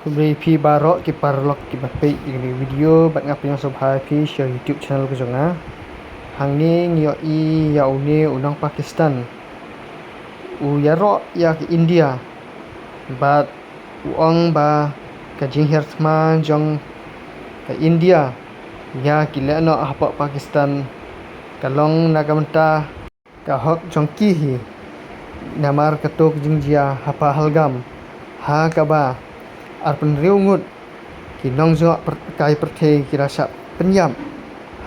Kubri pi barok ki parlok ki bape ini video bat ngap yang sobhai pi share YouTube channel ko jonga. Hang ni yo I yaune unang Pakistan. U Iaroh ya ki India. Bat uang ba ka jing hertman jong ka India ya ki le no hapa Pakistan kalong nagamta ka hok jong ki hi namar katok jing jia hapa halgam ha ka ba arpen riungut ki nongzo kai perthe ki rasa penyam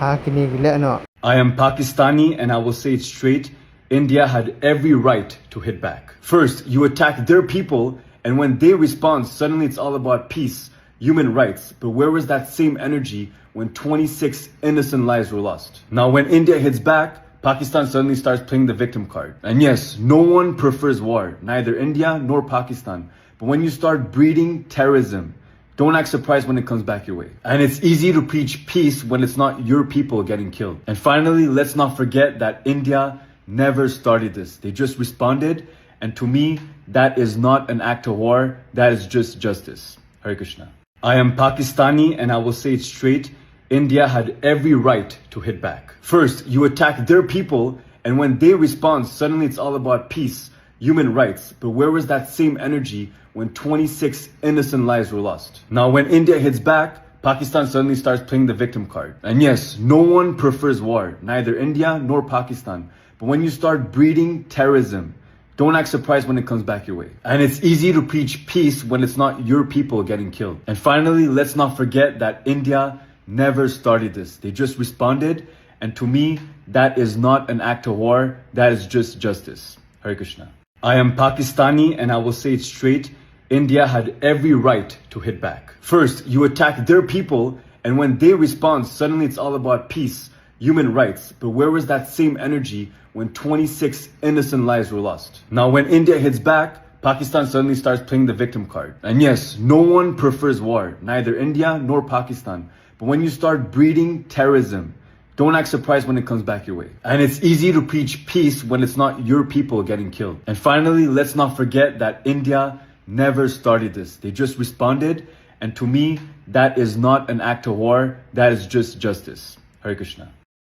ha kini gile no. I am Pakistani and I will say it straight. India had every right to hit back. First, you attack their people, and when they respond, suddenly it's all about peace, human rights. But where was that same energy when 26 innocent lives were lost? Now, when India hits back, Pakistan suddenly starts playing the victim card. And yes, no one prefers war, neither India nor Pakistan. But when you start breeding terrorism, don't act surprised when it comes back your way. And it's easy to preach peace when it's not your people getting killed. And finally, let's not forget that India never started this. They just responded. And to me, that is not an act of war. That is just justice. Hare Krishna. I am Pakistani and I will say it straight. India had every right to hit back. First, you attack their people, and when they respond, suddenly it's all about peace, human rights. But where was that same energy when 26 innocent lives were lost? Now, when India hits back, Pakistan suddenly starts playing the victim card. And yes, no one prefers war, neither India nor Pakistan. But when you start breeding terrorism, don't act surprised when it comes back your way. And it's easy to preach peace when it's not your people getting killed. And finally, let's not forget that India never started this. They just responded. And to me, that is not an act of war. That is just justice. Hare Krishna. I am Pakistani and I will say it straight. India had every right to hit back. First, you attack their people, and when they respond, suddenly it's all about peace, human rights. But where was that same energy when 26 innocent lives were lost? Now, when India hits back, Pakistan suddenly starts playing the victim card. And yes, no one prefers war, neither India nor Pakistan. But when you start breeding terrorism, don't act surprised when it comes back your way. And it's easy to preach peace when it's not your people getting killed. And finally, let's not forget that India never started this. They just responded. And to me, that is not an act of war. That is just justice. Hare Krishna.